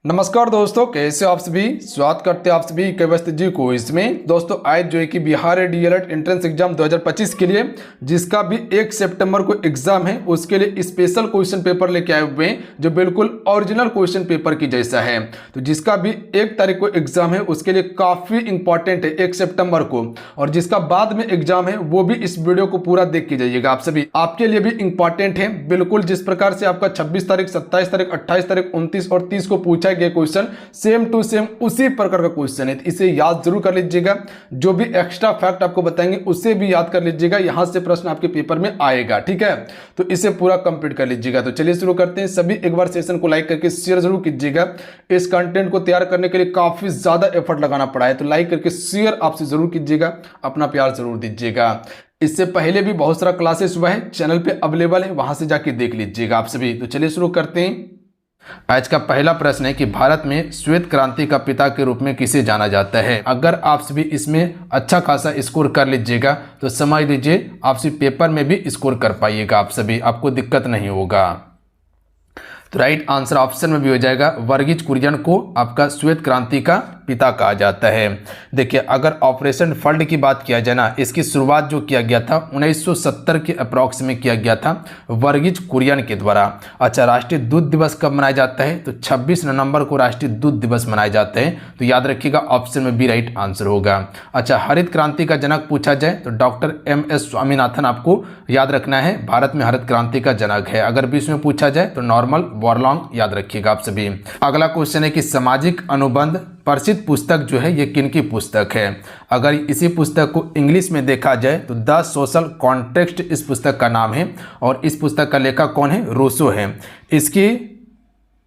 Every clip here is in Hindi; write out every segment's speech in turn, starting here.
नमस्कार दोस्तों, कैसे आप सभी। स्वागत करते हैं आप सभी केवस्त जी को। इसमें दोस्तों आज जो है कि बिहार डीएलएड एंट्रेंस एग्जाम 2025 के लिए जिसका भी 1 सितंबर को एग्जाम है उसके लिए स्पेशल क्वेश्चन पेपर लेके आए हुए हैं जो बिल्कुल ओरिजिनल क्वेश्चन पेपर की जैसा है। तो जिसका भी 1 तारीख को एग्जाम है उसके लिए काफी इंपॉर्टेंट है 1 सितंबर को, और जिसका बाद में एग्जाम है वो भी इस वीडियो को पूरा देख के जाइएगा। आप सभी आपके लिए भी इंपॉर्टेंट है बिल्कुल। जिस प्रकार से आपका 26 तारीख, 27 तारीख, 28 तारीख, 29 और 30 को पूछा गया क्वेश्चन सेम टू सेम उसी प्रकार का क्वेश्चन है, तो इसे याद जरूर कर लीजिएगा। जो भी एक्स्ट्रा फैक्ट आपको बताएंगे उसे भी याद कर लीजिएगा, यहां से प्रश्न आपके पेपर में आएगा। ठीक है, तो इसे पूरा कंप्लीट कर लीजिएगा। तो चलिए शुरू करते हैं। सभी एक बार सेशन को लाइक करके शेयर जरूर कीजिएगा। इस कंटेंट को तैयार करने के लिए काफी ज्यादा एफर्ट लगाना पड़ा है, तो लाइक करके शेयर आपसे जरूर कीजिएगा, अपना प्यार जरूर दीजिएगा। इससे पहले भी बहुत सारा क्लासेस हुआ है, चैनल पे अवेलेबल है, वहां से जाके देख लीजिएगा आप सभी। तो चलिए शुरू करते हैं। आज का पहला प्रश्न है कि भारत में श्वेत क्रांति का पिता के रूप में किसे जाना जाता है। अगर आप सभी इसमें अच्छा खासा स्कोर कर लीजिएगा तो समझ लीजिए आप सभी पेपर में भी स्कोर कर पाइएगा, आप सभी आपको दिक्कत नहीं होगा। तो राइट आंसर ऑप्शन में भी हो जाएगा, वर्गीज कुरियन को आपका श्वेत क्रांति का पिता कहा जाता है। देखिए अगर ऑपरेशन फ्लड की बात किया जाए ना, इसकी शुरुआत जो किया गया था 1970 के अप्रॉक्स में किया गया था वर्गीज कुरियन के द्वारा। अच्छा, राष्ट्रीय दूध दिवस कब मनाया जाता है? तो 26 नवंबर को राष्ट्रीय दूध दिवस मनाया जाता है। तो याद रखिएगा ऑप्शन में भी राइट आंसर होगा। अच्छा, हरित क्रांति का जनक पूछा जाए तो डॉक्टर MS स्वामीनाथन आपको याद रखना है, भारत में हरित क्रांति का जनक है। अगर बीच में पूछा जाए तो नॉर्मल बोरलॉन्ग याद रखिएगा आप सभी। अगला क्वेश्चन है कि सामाजिक अनुबंध प्रसिद्ध पुस्तक जो है ये किनकी पुस्तक है। अगर इसी पुस्तक को इंग्लिश में देखा जाए तो द सोशल कॉन्टेक्स्ट इस पुस्तक का नाम है, और इस पुस्तक का लेखक कौन है? रूसो है। इसकी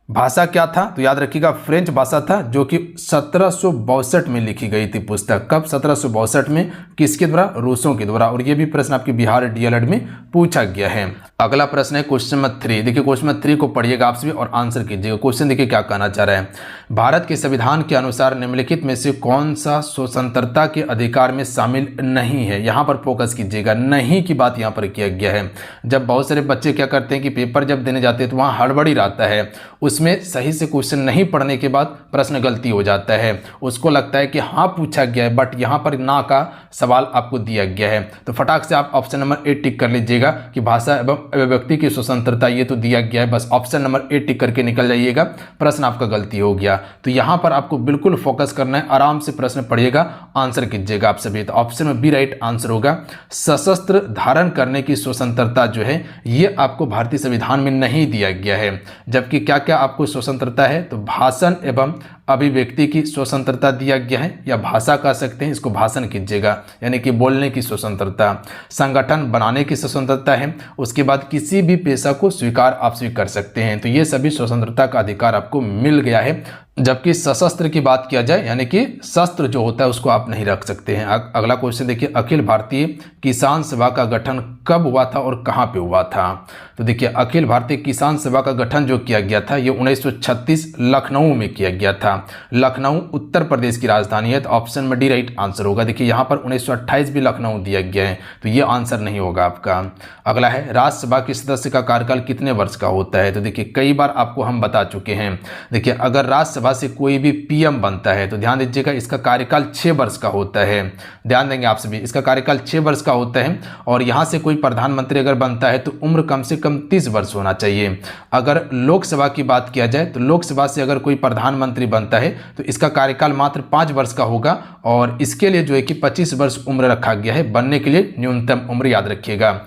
भाषा क्या था? तो याद रखिएगा फ्रेंच भाषा था, जो कि 1762 में लिखी गई थी पुस्तक। कब? 1762 में। किसके द्वारा? रूसों के द्वारा। और ये भी प्रश्न आपके बिहार डीएलएड में पूछा गया है। अगला प्रश्न है क्वेश्चन नंबर 3। देखिए क्वेश्चन नंबर 3 को पढ़िएगा आप सभी और आंसर कीजिएगा। क्वेश्चन देखिए क्या कहना चाह रहा है। भारत के संविधान के अनुसार निम्नलिखित में से कौन सा स्वतंत्रता के अधिकार में शामिल नहीं है? यहाँ पर फोकस कीजिएगा, नहीं की बात यहाँ पर किया गया है। जब बहुत सारे बच्चे क्या करते हैं कि पेपर जब देने जाते हैं तो वहाँ हड़बड़ी रहता है, उसमें सही से क्वेश्चन नहीं पढ़ने के बाद प्रश्न गलती हो जाता है। उसको लगता है कि हाँ पूछा गया है बट यहाँ पर ना का सवाल आपको दिया गया है। तो फटाक से आप ऑप्शन नंबर 8 टिक कर लीजिएगा कि भाषा एवं अभिव्यक्ति की स्वतंत्रता ये तो दिया गया है, बस ऑप्शन नंबर 8 टिक करके निकल जाइएगा, प्रश्न आपका गलती हो गया। तो यहाँ पर आपको बिल्कुल फोकस करना है, आराम से प्रश्न पढ़िएगा, आंसर कीजिएगा आप सभी। तो ऑप्शन में बी राइट आंसर होगा। सशस्त्र धारण करने की स्वतंत्रता जो है ये आपको भारतीय संविधान में नहीं दिया गया है। जबकि क्या क्या आपको स्वतंत्रता है? तो भाषण एवं अभिव्यक्ति की स्वतंत्रता दिया गया है, या भाषा कह सकते हैं, इसको भाषण कीजिएगा, यानी कि बोलने की स्वतंत्रता। संगठन बनाने की स्वतंत्रता है। उसके बाद किसी भी पेशा को स्वीकार आप स्वीकार कर सकते हैं। तो ये सभी स्वतंत्रता का अधिकार आपको मिल गया है। जबकि सशस्त्र की बात किया जाए यानी कि शस्त्र जो होता है उसको आप नहीं रख सकते हैं। अगला क्वेश्चन देखिए, अखिल भारतीय किसान सभा का गठन कब हुआ था और कहां पे हुआ था? तो देखिए अखिल भारतीय किसान सभा का गठन जो किया गया था ये 1936 लखनऊ में किया गया था। लखनऊ उत्तर प्रदेश की राजधानी है। तो ऑप्शन में डी राइट आंसर होगा। देखिए यहाँ पर 1928 भी लखनऊ दिया गया है, तो ये आंसर नहीं होगा आपका। अगला है, राज्यसभा के सदस्य का कार्यकाल कितने वर्ष का होता है? तो देखिए कई बार आपको हम बता चुके हैं। देखिए अगर राज्यसभा से कोई भी पीएम बनता है तो ध्यान दीजिएगा इसका कार्यकाल 6 वर्ष का होता है। ध्यान देंगे आप सभी, इसका कार्यकाल 6 वर्ष का होता है। और यहां से कोई प्रधानमंत्री अगर बनता है तो उम्र कम से कम 30 वर्ष होना चाहिए। अगर लोकसभा की बात किया जाए तो लोकसभा से अगर कोई प्रधानमंत्री बनता है तो इसका कार्यकाल मात्र 5 वर्ष का होगा, और इसके लिए जो है कि 25 वर्ष उम्र रखा गया है बनने के लिए, न्यूनतम उम्र याद रखिएगा।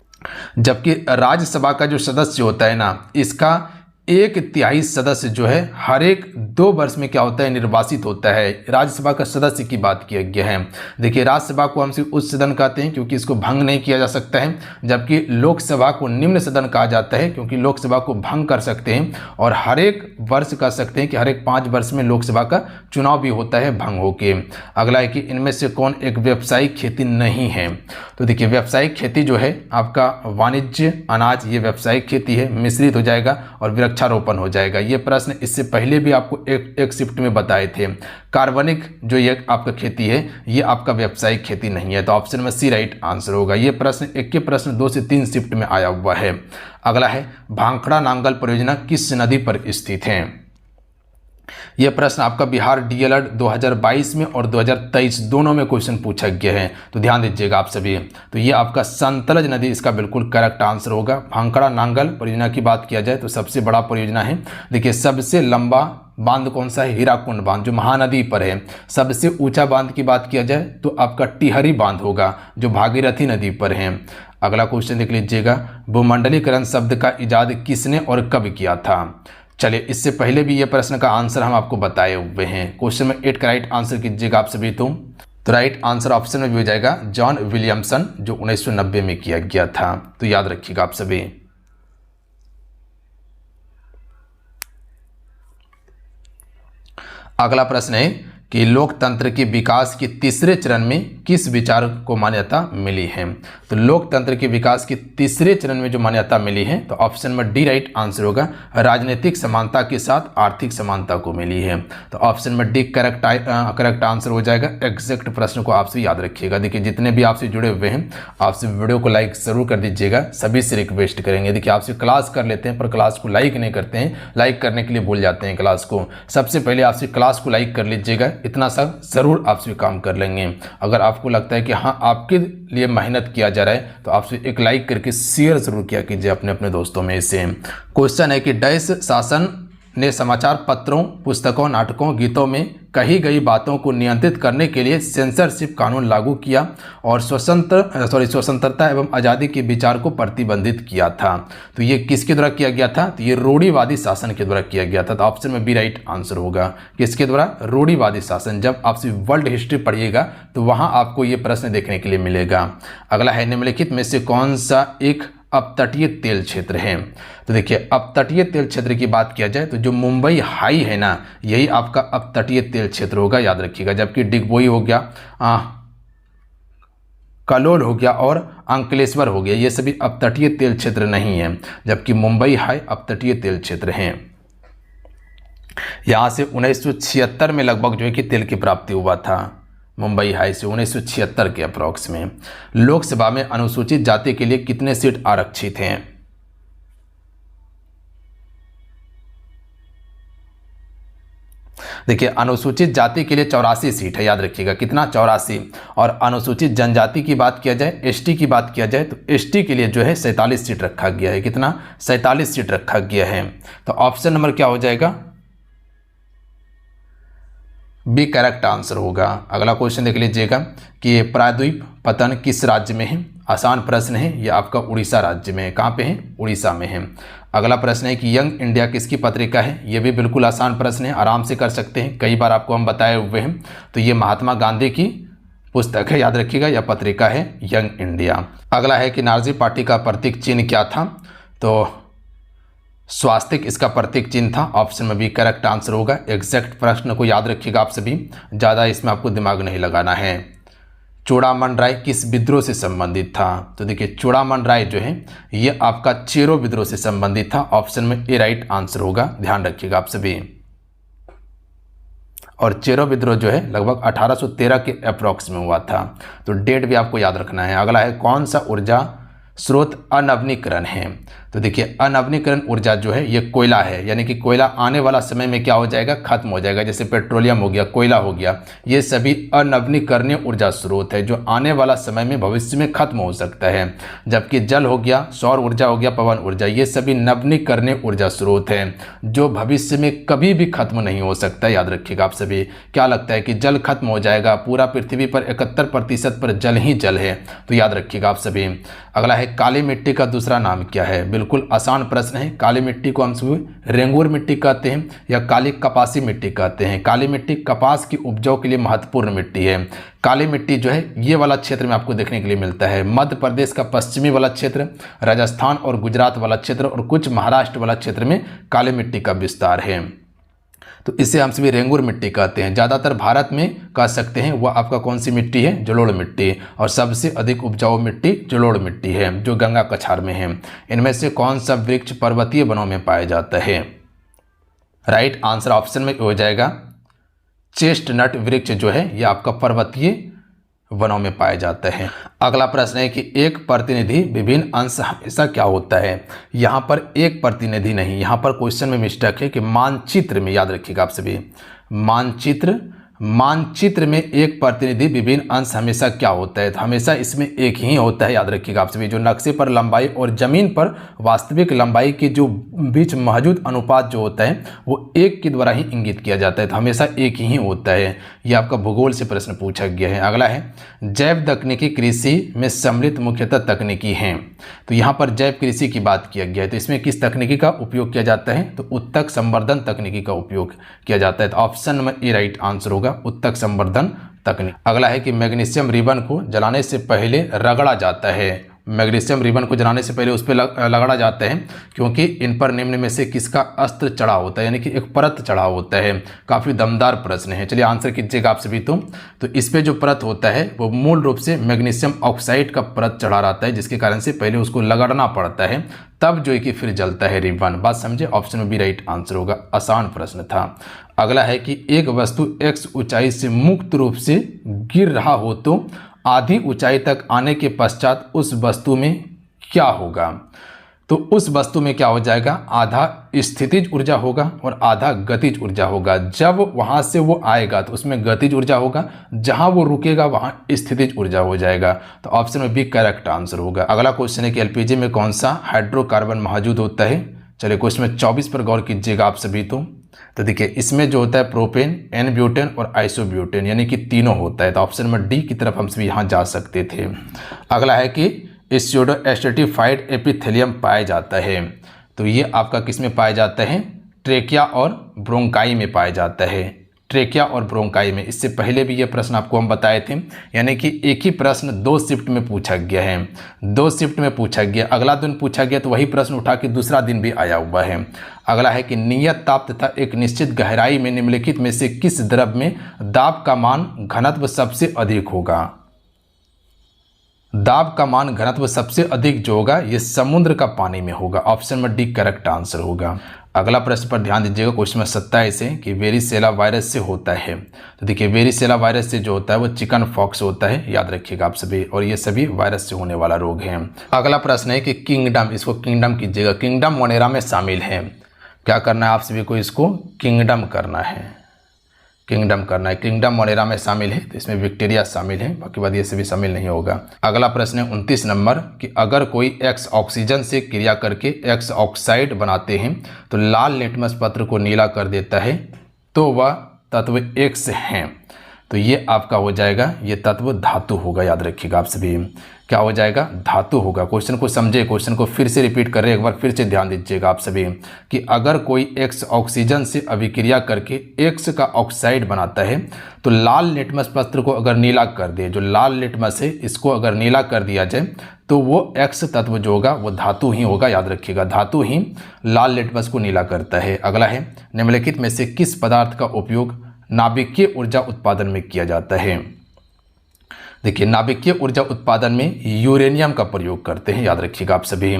जबकि राज्यसभा का जो सदस्य होता है ना, इसका 1/3 सदस्य जो है हर एक 2 वर्ष में क्या होता है? निर्वाचित होता है। राज्यसभा का सदस्य की बात किया गया है। देखिए राज्यसभा को हम सिर्फ उच्च सदन कहते हैं क्योंकि इसको भंग नहीं किया जा सकता है, जबकि लोकसभा को निम्न सदन कहा जाता है क्योंकि लोकसभा को भंग कर सकते हैं, और हर एक वर्ष कह सकते हैं कि हर एक 5 वर्ष में लोकसभा का चुनाव भी होता है भंग होके। अगला है कि इनमें से कौन एक व्यावसायिक खेती नहीं है? तो देखिए व्यावसायिक खेती जो है आपका वाणिज्य अनाज, ये व्यावसायिक खेती है, मिश्रित हो जाएगा और वृक्षारोपण हो जाएगा। ये प्रश्न इससे पहले भी आपको एक शिफ्ट में बताए थे। कार्बनिक जो ये आपका खेती है ये आपका व्यावसायिक खेती नहीं है। तो ऑप्शन में सी राइट आंसर होगा। ये प्रश्न एक के प्रश्न 2 से 3 शिफ्ट में आया हुआ है। अगला है, भांखड़ा नांगल परियोजना किस नदी पर स्थित है? यह प्रश्न आपका बिहार डीएलएड 2022 में और 2023 दोनों में क्वेश्चन पूछा गया है, तो ध्यान दीजिएगा आप सभी। तो ये आपका संतलज नदी इसका बिल्कुल करेक्ट आंसर होगा। भांखड़ा नांगल परियोजना की बात किया जाए तो सबसे बड़ा परियोजना है। देखिए सबसे लंबा बांध कौन सा है? हीराकुंड बांध जो महानदी पर है। सबसे ऊंचा बांध की बात किया जाए तो आपका टिहरी बांध होगा जो भागीरथी नदी पर है। अगला क्वेश्चन देख लीजिएगा, भूमंडलीकरण शब्द का इजाद किसने और कब किया था? चलिए इससे पहले भी ये प्रश्न का आंसर हम आपको बताए हुए हैं। क्वेश्चन में 8 का राइट आंसर कीजिएगा आप सभी। तो राइट आंसर ऑप्शन में भी हो जाएगा जॉन विलियमसन जो 1990 में किया गया था। तो याद रखिएगा आप सभी। अगला प्रश्न है कि लोकतंत्र के विकास के तीसरे चरण में किस विचार को मान्यता मिली है? तो लोकतंत्र के विकास के तीसरे चरण में जो मान्यता मिली है तो ऑप्शन में डी राइट आंसर होगा, राजनीतिक समानता के साथ आर्थिक समानता को मिली है। तो ऑप्शन में डी करेक्ट आंसर हो जाएगा। एग्जैक्ट प्रश्न को आपसे याद रखिएगा। देखिए जितने भी आपसे जुड़े हुए हैं आपसे वीडियो को लाइक जरूर कर दीजिएगा, सभी से रिक्वेस्ट करेंगे। देखिए आपसे क्लास कर लेते हैं पर क्लास को लाइक नहीं करते हैं, लाइक करने के लिए भूल जाते हैं क्लास को। सबसे पहले आपसे क्लास को लाइक कर लीजिएगा, इतना सब जरूर आपसे काम कर लेंगे। अगर आपको लगता है कि हाँ आपके लिए मेहनत किया जा रहा है तो आपसे एक लाइक करके शेयर जरूर किया कीजिए अपने अपने दोस्तों में से। क्वेश्चन है कि डैश शासन ने समाचार पत्रों, पुस्तकों, नाटकों, गीतों में कही गई बातों को नियंत्रित करने के लिए सेंसरशिप कानून लागू किया और स्वतंत्रता एवं आज़ादी के विचार को प्रतिबंधित किया था। तो ये किसके द्वारा किया गया था? तो ये रूढ़िवादी शासन के द्वारा किया गया था। तो ऑप्शन में बी राइट आंसर होगा। किसके द्वारा? रूढ़िवादी शासन। जब आप वर्ल्ड हिस्ट्री पढ़िएगा तो वहाँ आपको ये प्रश्न देखने के लिए मिलेगा। अगला है निम्नलिखित में से कौन सा एक अपतटीय तेल क्षेत्र है? तो देखिए अपतटीय तेल क्षेत्र की बात किया जाए तो जो मुंबई हाई है ना, यही आपका अपतटीय तेल क्षेत्र होगा, याद रखिएगा। जबकि डिगबोई हो गया, कलोल हो गया और अंकलेश्वर हो गया, ये सभी अपतटीय तेल क्षेत्र नहीं है, जबकि मुंबई हाई अपतटीय तेल क्षेत्र हैं। यहाँ से 1976 में लगभग जो है कि तेल की प्राप्ति हुआ था मुंबई हाई से, 1976 के अप्रॉक्स में। लोकसभा में अनुसूचित जाति के लिए कितने सीट आरक्षित हैं? देखिए अनुसूचित जाति के लिए 84 सीट है, याद रखिएगा। कितना? 84। और अनुसूचित जनजाति की बात किया जाए, एसटी की बात किया जाए तो एसटी के लिए जो है 47 सीट रखा गया है। कितना? 47 सीट रखा गया है। तो ऑप्शन नंबर क्या हो जाएगा? बी करेक्ट आंसर होगा। अगला क्वेश्चन देख लीजिएगा कि प्रायद्वीप पतन किस राज्य में है? आसान प्रश्न है, ये आपका उड़ीसा राज्य में है। कहाँ पे है? उड़ीसा में है। अगला प्रश्न है कि यंग इंडिया किसकी पत्रिका है? ये भी बिल्कुल आसान प्रश्न है, आराम से कर सकते हैं, कई बार आपको हम बताए हुए हैं। तो ये महात्मा गांधी की पुस्तक है, याद रखिएगा, यह पत्रिका है यंग इंडिया। अगला है कि नाज़ी पार्टी का प्रतीक चिन्ह क्या था? तो स्वास्तिक इसका प्रतीक चिन्ह था। ऑप्शन में भी करेक्ट आंसर होगा। एग्जैक्ट प्रश्न को याद रखिएगा आप सभी, ज़्यादा इसमें आपको दिमाग नहीं लगाना है। चूड़ामन राय किस विद्रोह से संबंधित था? तो देखिए चूड़ामन राय जो है ये आपका चेरो विद्रोह से संबंधित था। ऑप्शन में ए राइट आंसर होगा, ध्यान रखिएगा आप सभी। और चेरो विद्रोह जो है लगभग 1813 के अप्रॉक्स में हुआ था। तो डेट भी आपको याद रखना है। अगला है कौन सा ऊर्जा स्रोत अनवनीकरण है? तो देखिए अनवनीकरण ऊर्जा जो है ये कोयला है, यानी कि कोयला आने वाला समय में क्या हो जाएगा? खत्म हो जाएगा। जैसे पेट्रोलियम हो गया, कोयला हो गया, ये सभी अनवनीकरणीय ऊर्जा स्रोत है जो आने वाला समय में भविष्य में खत्म हो सकता है। जबकि जल हो गया, सौर ऊर्जा हो गया, पवन ऊर्जा, ये सभी नवीकरणीय ऊर्जा स्रोत हैं जो भविष्य में कभी भी खत्म नहीं हो सकता। याद रखिएगा आप सभी। क्या लगता है कि जल खत्म हो जाएगा? पूरा पृथ्वी पर 71% पर जल ही जल है, तो याद रखिएगा आप सभी। अगला है काली मिट्टी का दूसरा नाम क्या है? बिल्कुल आसान प्रश्न है। काली मिट्टी को हम सभी रेंगुर मिट्टी कहते हैं या काली कपासी मिट्टी कहते हैं। काली मिट्टी कपास की उपजाऊ के लिए महत्वपूर्ण मिट्टी है। काली मिट्टी जो है ये वाला क्षेत्र में आपको देखने के लिए मिलता है। मध्य प्रदेश का पश्चिमी वाला क्षेत्र, राजस्थान और गुजरात वाला क्षेत्र और कुछ महाराष्ट्र वाला क्षेत्र में काली मिट्टी का विस्तार है। तो इसे हम सभी रेंगुर मिट्टी कहते हैं। ज़्यादातर भारत में कह सकते हैं वह आपका कौन सी मिट्टी है? जलोढ़ मिट्टी। और सबसे अधिक उपजाऊ मिट्टी जलोढ़ मिट्टी है जो गंगा कछार में है। इनमें से कौन सा वृक्ष पर्वतीय वनों में पाया जाता है? राइट आंसर ऑप्शन में हो जाएगा चेस्टनट वृक्ष जो है यह आपका पर्वतीय वनों में पाए जाते हैं। अगला प्रश्न है कि एक प्रतिनिधि विभिन्न अंश हमेशा क्या होता है। यहाँ पर एक प्रतिनिधि नहीं, यहाँ पर क्वेश्चन में मिस्टेक है कि मानचित्र में, याद रखिएगा आप सभी, मानचित्र में एक प्रतिनिधि विभिन्न अंश हमेशा क्या होता है, तो हमेशा इसमें एक ही होता है, याद रखिएगा आप सभी। जो नक्शे पर लंबाई और जमीन पर वास्तविक लंबाई के जो बीच मौजूद अनुपात जो होता है वो एक के द्वारा ही इंगित किया जाता है, तो हमेशा एक ही होता है। यह आपका भूगोल से प्रश्न पूछा गया है। अगला है जैव तकनीकी कृषि में सम्मिलित मुख्यतः तकनीकी हैं, तो यहाँ पर जैव कृषि की बात किया गया है, तो इसमें किस तकनीकी का उपयोग किया जाता है, तो उत्तक संवर्धन तकनीकी का उपयोग किया जाता है। तो option number A right answer होगा, उत्तक संवर्धन तकनीक। अगला है कि मैग्नीशियम रिबन को जलाने से पहले रगड़ा जाता है। मैग्नीशियम रिबन को जलाने से पहले उस पर रगड़ा जाता है क्योंकि इन पर निम्न में से किसका अस्त्र चढ़ा होता है, यानी कि एक परत चढ़ा होता है। काफ़ी दमदार प्रश्न है, चलिए आंसर कीजिएगा आप सभी। तो इस पर जो परत होता है वो मूल रूप से मैग्नीशियम ऑक्साइड का परत चढ़ा रहता है, जिसके कारण से पहले उसको रगड़ना पड़ता है, तब जो है कि फिर जलता है रिबन। बात समझे, ऑप्शन में बी राइट आंसर होगा, आसान प्रश्न था। अगला है कि एक वस्तु x ऊंचाई से मुक्त रूप से गिर रहा हो तो आधी ऊंचाई तक आने के पश्चात उस वस्तु में क्या होगा, तो उस वस्तु में क्या हो जाएगा, आधा स्थितिज ऊर्जा होगा और आधा गतिज ऊर्जा होगा। जब वहां से वो आएगा तो उसमें गतिज ऊर्जा होगा, जहां वो रुकेगा वहां स्थितिज ऊर्जा हो जाएगा, तो ऑप्शन में बी करेक्ट आंसर होगा। अगला क्वेश्चन है कि एलपीजी में कौन सा हाइड्रोकार्बन मौजूद होता है। चलिए क्वेश्चन में 24 पर गौर कीजिएगा आप सभी। तो देखिए इसमें जो होता है प्रोपेन, एन ब्यूटेन और आइसोब्यूटेन, यानी कि तीनों होता है, तो ऑप्शन नंबर डी की तरफ हम सभी यहाँ जा सकते थे। अगला है कि स्यूडो एस्ट्रेटिफाइड एपिथेलियम पाया जाता है, तो ये आपका किस में पाया जाता है, ट्रेकिया और ब्रोंकाई में पाया जाता है, ट्रेकिया और ब्रोंकाई में। इससे पहले भी ये प्रश्न आपको हम बताए थे, यानी कि एक ही प्रश्न 2 शिफ्ट में पूछा गया है, 2 शिफ्ट में पूछा गया। अगला दिन पूछा गया तो वही प्रश्न उठा के दूसरा दिन भी आया हुआ है। अगला है कि नियत ताप तथा एक निश्चित गहराई में निम्नलिखित में से किस द्रव में दाब का मान घनत्व सबसे अधिक होगा। दाब का मान घनत्व सबसे अधिक जो होगा ये समुद्र का पानी में होगा, ऑप्शन में डी करेक्ट आंसर होगा। अगला प्रश्न पर ध्यान दीजिएगा, क्वेश्चन में 27 है कि वेरिसेला वायरस से होता है, तो देखिए वेरिसेला वायरस से जो होता है वो चिकन फॉक्स होता है, याद रखिएगा आप सभी, और ये सभी वायरस से होने वाला रोग है। अगला प्रश्न है कि किंगडम, इसको किंगडम कीजिएगा, किंगडम मोनेरा में शामिल है। क्या करना है आप सभी को, इसको किंगडम करना है, किंगडम करना है। किंगडम मोनेरा में शामिल है तो इसमें विक्टोरिया शामिल है, बाकी बात ये सभी शामिल नहीं होगा। अगला प्रश्न है 29 नंबर कि अगर कोई एक्स ऑक्सीजन से क्रिया करके एक्स ऑक्साइड बनाते हैं तो लाल लिटमस पत्र को नीला कर देता है, तो वह तत्व एक्स है, तो ये आपका हो जाएगा, ये तत्व धातु होगा, याद रखिएगा आप सभी, क्या हो जाएगा, धातु होगा। क्वेश्चन को समझे, क्वेश्चन को फिर से रिपीट कर रहे हैं, एक बार फिर से ध्यान दीजिएगा आप सभी कि अगर कोई एक्स ऑक्सीजन से अभिक्रिया करके एक्स का ऑक्साइड बनाता है तो लाल लिटमस पत्र को अगर नीला कर दे, जो लाल लिटमस है इसको अगर नीला कर दिया जाए तो वो एक्स तत्व जो होगा वो धातु ही होगा, याद रखिएगा, धातु ही लाल लिटमस को नीला करता है। अगला है निम्नलिखित में से किस पदार्थ का उपयोग नाभिकीय ऊर्जा उत्पादन में किया जाता है। देखिए नाभिकीय ऊर्जा उत्पादन में यूरेनियम का प्रयोग करते हैं, याद रखिएगा आप सभी।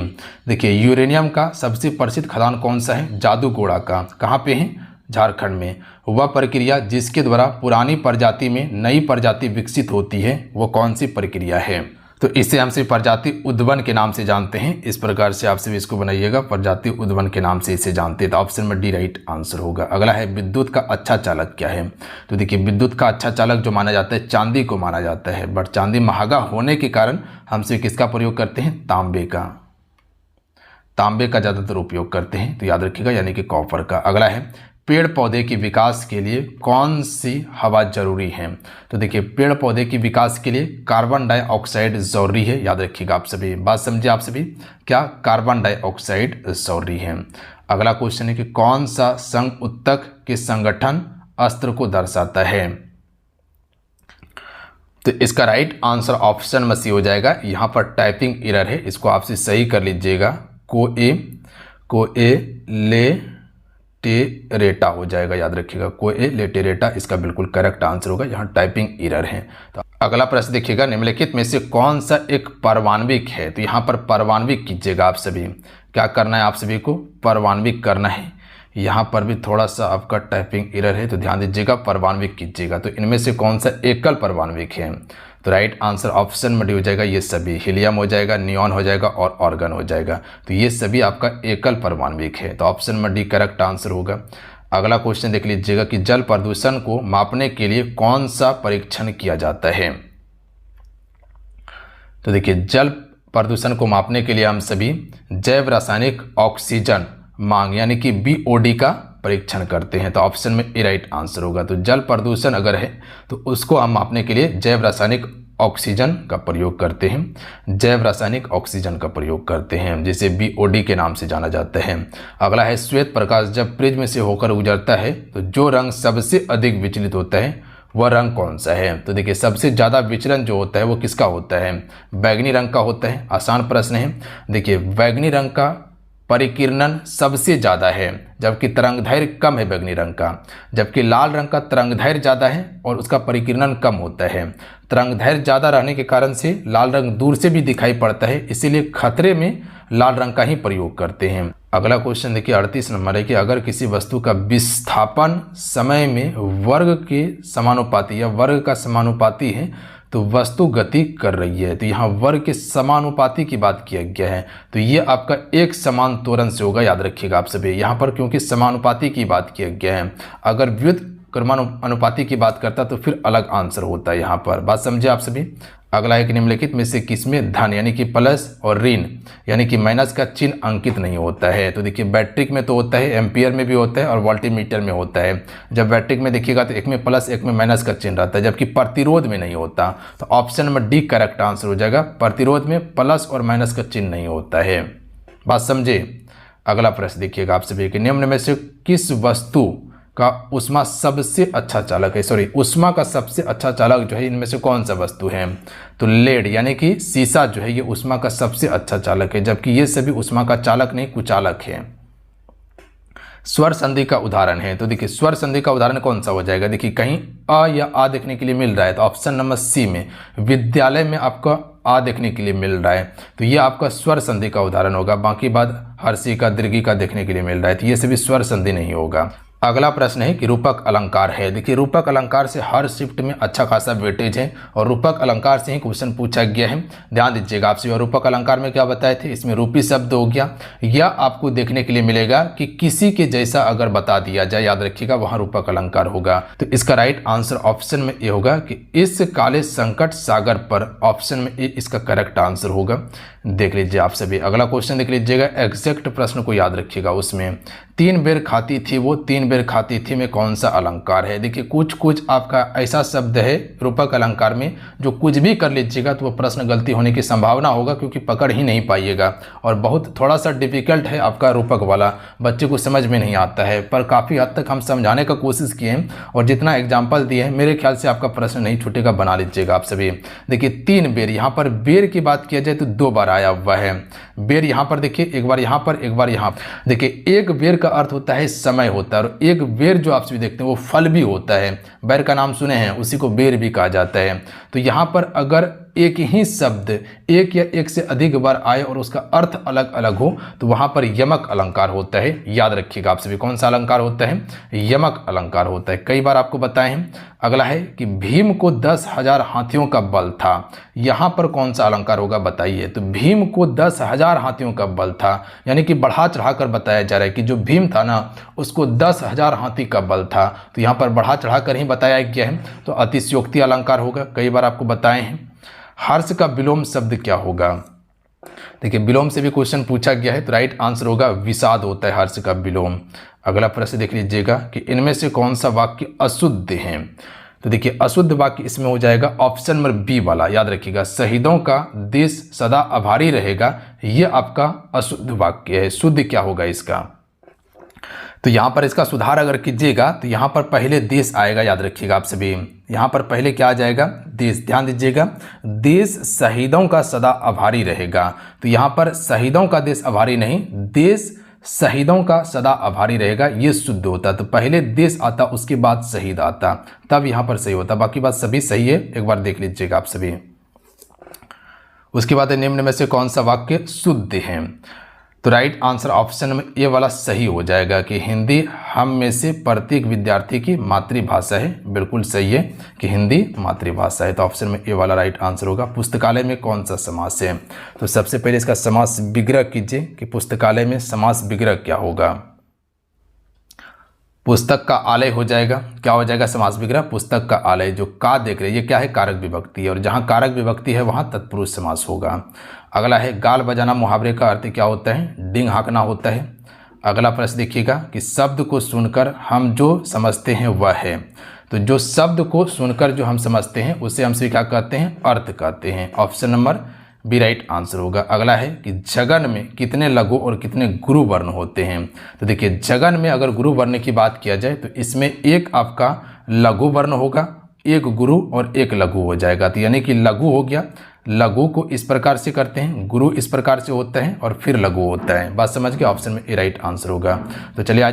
देखिए यूरेनियम का सबसे प्रसिद्ध खदान कौन सा है, जादूगोड़ा का, कहाँ पे है, झारखंड में। वह प्रक्रिया जिसके द्वारा पुरानी प्रजाति में नई प्रजाति विकसित होती है वो कौन सी प्रक्रिया है, तो इसे हम सिर्फ प्रजाति उद्वन के नाम से जानते हैं। इस प्रकार से आप सभी इसको बनाइएगा, प्रजाति उद्वन के नाम से इसे जानते हैं, तो ऑप्शन में डी राइट आंसर होगा। अगला है विद्युत का अच्छा चालक क्या है, तो देखिए विद्युत का अच्छा चालक जो माना जाता है चांदी को माना जाता है, बट चांदी महंगा होने के कारण हमसे किसका प्रयोग करते हैं, तांबे का, तांबे का ज़्यादातर उपयोग करते हैं, तो याद रखिएगा यानी कि कॉपर का। अगला है पेड़ पौधे के विकास के लिए कौन सी हवा जरूरी है, तो देखिए पेड़ पौधे के विकास के लिए कार्बन डाइऑक्साइड जरूरी है, याद रखिएगा आप सभी, बात समझिए आप सभी, क्या कार्बन डाइऑक्साइड जरूरी है। अगला क्वेश्चन है कि कौन सा संघ उत्तक के संगठन अस्त्र को दर्शाता है, तो इसका राइट आंसर ऑप्शन में सी हो जाएगा। यहाँ पर टाइपिंग एरर है, इसको आपसे सही कर लीजिएगा, कोएलेटेरेटा हो जाएगा, याद रखिएगा, कोएलेटेरेटा इसका बिल्कुल करेक्ट आंसर होगा, यहाँ टाइपिंग एरर है। तो अगला प्रश्न देखिएगा, निम्नलिखित में से कौन सा एक परमाण्विक है, तो यहाँ पर परमाण्विक कीजिएगा आप सभी, क्या करना है आप सभी को, परमाण्विक करना है। यहाँ पर भी थोड़ा सा आपका टाइपिंग एरर है तो ध्यान दीजिएगा, परमाण्विक कीजिएगा। तो इनमें से कौन सा एकल परमाण्विक है, तो राइट आंसर ऑप्शन में डी हो जाएगा ये सभी, हीलियम हो जाएगा, नियॉन हो जाएगा और ऑर्गन हो जाएगा। तो ये सभी आपका एकल परमाणविक है, तो ऑप्शन में डी करेक्ट आंसर होगा। अगला क्वेश्चन देख लीजिएगा कि जल प्रदूषण को मापने के लिए कौन सा परीक्षण किया जाता है। तो देखिए जल प्रदूषण को मापने के लिए हम सभी जैव रासायनिक ऑक्सीजन मांग यानी कि BOD का परीक्षण करते हैं, तो ऑप्शन में ए राइट आंसर होगा। तो जल प्रदूषण अगर है तो उसको हम मापने के लिए जैव रासायनिक ऑक्सीजन का प्रयोग करते हैं, जैव रासायनिक ऑक्सीजन का प्रयोग करते हैं, जिसे BOD के नाम से जाना जाता है। अगला है श्वेत प्रकाश जब प्रिज्म से होकर गुजरता है तो जो रंग सबसे अधिक विचलित होता है वह रंग कौन सा है। तो देखिए सबसे ज़्यादा विचलन जो होता है वो किसका होता है, बैगनी रंग का होता है। आसान प्रश्न है। देखिए बैगनी रंग का परिकिरणन सबसे ज़्यादा है, जबकि तरंगदैर्घ्य कम है बैगनी रंग का, जबकि लाल रंग का तरंगदैर्घ्य ज़्यादा है और उसका परिकिरणन कम होता है। तरंगदैर्घ्य ज़्यादा रहने के कारण से लाल रंग दूर से भी दिखाई पड़ता है, इसीलिए खतरे में लाल रंग का ही प्रयोग करते हैं। अगला क्वेश्चन देखिए 38 नंबर है कि अगर किसी वस्तु का विस्थापन समय में वर्ग के समानुपाती या वर्ग का समानुपाती है तो वस्तु गति कर रही है। तो यहाँ वर्ग के समानुपाती की बात किया गया है, तो ये आपका एक समान त्वरण से होगा, याद रखिएगा आप सभी यहाँ पर, क्योंकि समानुपाती की बात किया गया है। अगर व्युत्क्रमानुपाती की बात करता तो फिर अलग आंसर होता है यहाँ पर। बात समझे आप सभी। अगला एक निम्नलिखित में से किसमें धन यानी कि प्लस और ऋण यानी कि माइनस का चिन्ह अंकित नहीं होता है। तो देखिए बैटरी में तो होता है, एम्पियर में भी होता है और वोल्टीमीटर में होता है। जब बैटरी में देखिएगा तो एक में प्लस एक में माइनस का चिन्ह रहता है, जबकि प्रतिरोध में नहीं होता। तो ऑप्शन में डी करेक्ट आंसर हो जाएगा, प्रतिरोध में प्लस और माइनस का चिन्ह नहीं होता है। बात समझे। अगला प्रश्न देखिएगा आप सभी कि निम्न में से किस वस्तु का उष्मा सबसे अच्छा चालक है, उष्मा का सबसे अच्छा चालक जो है इनमें से कौन सा वस्तु है। तो लेड यानी कि शीशा जो है ये उष्मा का सबसे अच्छा चालक है, जबकि ये सभी उष्मा का चालक नहीं कुचालक है। स्वर संधि का उदाहरण है। तो देखिए स्वर संधि का उदाहरण कौन सा हो जाएगा। देखिए कहीं अ या आ देखने के लिए मिल रहा है तो ऑप्शन नंबर सी में विद्यालय में आपका आ देखने के लिए मिल रहा है, तो ये आपका स्वर संधि का उदाहरण होगा। बाकी बात हर्षी का दीर्घी का देखने के लिए मिल रहा है, तो ये सभी स्वर संधि नहीं होगा। अगला प्रश्न है कि रूपक अलंकार है। देखिए रूपक अलंकार से हर शिफ्ट में अच्छा खासा वेटेज है और रूपक अलंकार से ही क्वेश्चन पूछा गया है, ध्यान दीजिएगा आपसे। और रूपक अलंकार में क्या बताए थे, इसमें रूपी शब्द हो गया, या आपको देखने के लिए मिलेगा कि किसी के जैसा अगर बता दिया जाए, याद रखिएगा वहाँ रूपक अलंकार होगा। तो इसका राइट आंसर ऑप्शन में ए होगा कि इस काले संकट सागर पर, ऑप्शन में ए इसका करेक्ट आंसर होगा। देख लीजिए आप सभी। अगला क्वेश्चन देख लीजिएगा, एग्जैक्ट प्रश्न को याद रखिएगा। उसमें 3 बेर खाती थी वो 3 बेर खाती थी में कौन सा अलंकार है। देखिए कुछ आपका ऐसा शब्द है रूपक अलंकार में जो कुछ भी कर लीजिएगा तो वो प्रश्न गलती होने की संभावना होगा, क्योंकि पकड़ ही नहीं पाइएगा। और बहुत थोड़ा सा डिफिकल्ट है आपका रूपक वाला, बच्चे को समझ में नहीं आता है, पर काफ़ी हद तक हम समझाने का कोशिश किए हैं और जितना एग्जाम्पल दिए हैं मेरे ख्याल से आपका प्रश्न नहीं छूटेगा, बना लीजिएगा आप सभी। देखिए 3 बेर, यहाँ पर बेर की बात किया जाए तो 2 बार आया हुआ है बेर। यहाँ पर देखिए एक बार यहाँ पर एक बार यहाँ पर। देखिए एक बेर का अर्थ होता है समय होता है, और एक बेर जो आप सभी देखते हैं वो फल भी होता है। बेर का नाम सुने हैं, उसी को बेर भी कहा जाता है। तो यहाँ पर अगर एक ही शब्द एक या एक से अधिक बार आए और उसका अर्थ अलग अलग हो तो वहाँ पर यमक अलंकार होता है। याद रखिएगा आप सभी, कौन सा अलंकार होता है, यमक अलंकार होता है। कई बार आपको बताए हैं। अगला है कि भीम को 10,000 हाथियों का बल था, यहाँ पर कौन सा अलंकार होगा बताइए। तो भीम को 10,000 हाथियों का बल था, यानी कि बढ़ा चढ़ाकर बताया जा रहा है कि जो भीम था ना उसको 10,000 हाथी का बल था, तो यहाँ पर बढ़ा चढ़ाकर ही बताया गया है, तो अतिशयोक्ति अलंकार होगा। कई बार आपको बताए हैं। हर्ष का विलोम शब्द क्या होगा। देखिए विलोम से भी क्वेश्चन पूछा गया है, तो राइट आंसर होगा विषाद होता है हर्ष का विलोम। अगला प्रश्न देख लीजिएगा कि इनमें से कौन सा वाक्य अशुद्ध है। तो देखिए अशुद्ध वाक्य इसमें हो जाएगा ऑप्शन नंबर बी वाला, याद रखिएगा शहीदों का देश सदा आभारी रहेगा, यह आपका अशुद्ध वाक्य है। शुद्ध क्या होगा इसका। तो यहाँ पर इसका सुधार अगर कीजिएगा तो यहाँ पर पहले देश आएगा, याद रखिएगा आप सभी। यहाँ पर पहले क्या आ जाएगा, देश। ध्यान दीजिएगा, देश शहीदों का सदा आभारी रहेगा। तो यहाँ पर शहीदों का देश आभारी नहीं, देश शहीदों का सदा आभारी रहेगा, ये शुद्ध होता। तो पहले देश आता उसके बाद शहीद आता, तब यहाँ पर सही होता। बाकी बात सभी सही है, एक बार देख लीजिएगा आप सभी। उसके बाद निम्न में से कौन सा वाक्य शुद्ध है। तो राइट आंसर ऑप्शन में ए वाला सही हो जाएगा कि हिंदी हम में से प्रत्येक विद्यार्थी की मातृभाषा है। बिल्कुल सही है कि हिंदी मातृभाषा है, तो ऑप्शन में ए वाला राइट आंसर होगा। पुस्तकालय में कौन सा समास है? तो सबसे पहले इसका समास विग्रह कीजिए कि पुस्तकालय में समास विग्रह क्या होगा। पुस्तक का आलय हो जाएगा, क्या हो जाएगा समास विग्रह? पुस्तक का आलय। जो का देख रहे हैं ये क्या है? कारक विभक्ति है, और जहाँ कारक विभक्ति है वहाँ तत्पुरुष समास होगा। अगला है गाल बजाना, मुहावरे का अर्थ क्या होता है? डिंग हाँकना होता है। अगला प्रश्न देखिएगा कि शब्द को सुनकर हम जो समझते हैं वह है। तो जो शब्द को सुनकर जो हम समझते हैं उसे हम क्या कहते हैं? अर्थ कहते हैं। Option number B right answer होगा। अगला है कि जगन में कितने लघु और कितने गुरु वर्ण होते हैं? तो देखिए जगन में अगर गुरु वर्ण की बात किया जाए तो इसमें एक आपका लघु वर्ण होगा, एक गुरु और एक लघु हो जाएगा। तो यानी कि लघु हो गया, लघु को इस प्रकार से करते हैं, गुरु इस प्रकार से होता है और फिर लघु होता है। बात समझ के ऑप्शन में ए राइट आंसर होगा। तो चलिए